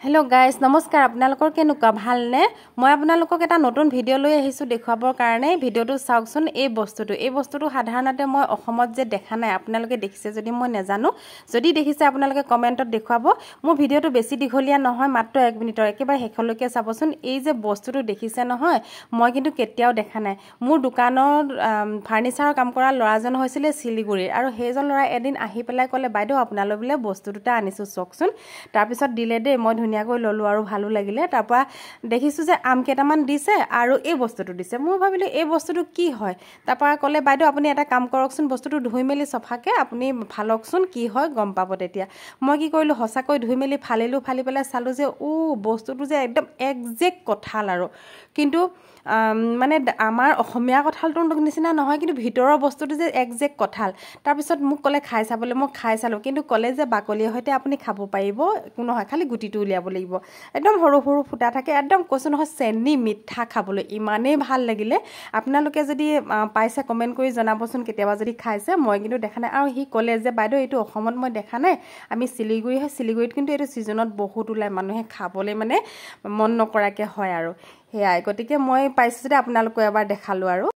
hello guys नमस्कार আপোনালোকৰ কেনেকুৱা ভালনে মই আপোনালোকক এটা নতুন ভিডিও লৈ আহিছো দেখাবৰ কাৰণে ভিডিওটো চাওকচোন এই বস্তুটো সাধাৰণতে মই অসমত যে দেখা নাই আপোনালোকে দেখিছে যদি মই নেজানো যদি দেখিছে আপোনালোকে কমেন্টত দেখুৱাব মোৰ ভিডিওটো বেছি দীঘলীয়া নহয় মাত্ৰ 1 মিনিটৰ একেবাৰে হেখলৈকে চাবচোন এই যে বস্তুটো দেখিছে নহয় মই কিন্তু কেতিয়াও দেখা নাই মোৰ দোকানৰ ফাৰ্নিচাৰৰ কাম কৰা লৰাজন হৈছিল শিলিগুৰিৰ আৰু হেজন লৰা এদিন আহি পেলাই কলে বাইদেউ আপোনালৈ বলে বস্তু দুটা আনিছো চকচোন তাৰ পিছত দিলে দে মই ধুনিয়াকৈ ললো আৰু ভালো লাগিলে তাৰপা দেখিছো যে আম কেটামান দিছে আৰু এই বস্তুটো দিছে মই ভাবিলো এই বস্তুটো কি হয় তাৰপা কলে বাইদেউ আপুনি এটা কাম কৰকচোন বস্তুটো ধুই মেলি সফাকে আপুনি ফালকচোন কি হয় গম পাব তেতিয়া মই কি কৰিলো হসাকৈ ধুই মেলি ফালিলো ফালি পেলাই চালো যে ও বস্তুটো যে একদম একজেক্ট কঠাল আৰু কিন্তু মানে আমাৰ অসমীয়া কঠালটো নিচিনা নহয় কিন্তু ভিতৰৰ বস্তুটো যে একজেক্ট কঠাল তাৰ পিছত মোক কলে খাই চাবলৈ মই খাই চালো কিন্তু কলে যে বাকলিৰ হৈতে আপুনি খাব পাৰিব কোনো হয় খালি গুটিটো উলিয়াব লাগিব একদম সৰু সৰু ফুটা থাকে একদম কৈছো নহয় চেনি মিঠা খাবলৈ ইমানেই ভাল লাগিলে আপোনালোকে যদি পাইছে কমেন্ট কৰি জনাবচোন কেতিয়াবা যদি খাইছে মই কিন্তু দেখা নাই আৰু হি কলে যে বাইদেউ এইটো অসমত মই দেখা নাই আমি শিলিগুৰিত কিন্তু এইটো সিজনত বহুত উলাই মানুহে খাবলৈ মানে মন নকৰাকে হয় আৰু হেয়াই গতিকে মই পাইছো যে আপোনালোকক এবাৰ দেখালো আৰু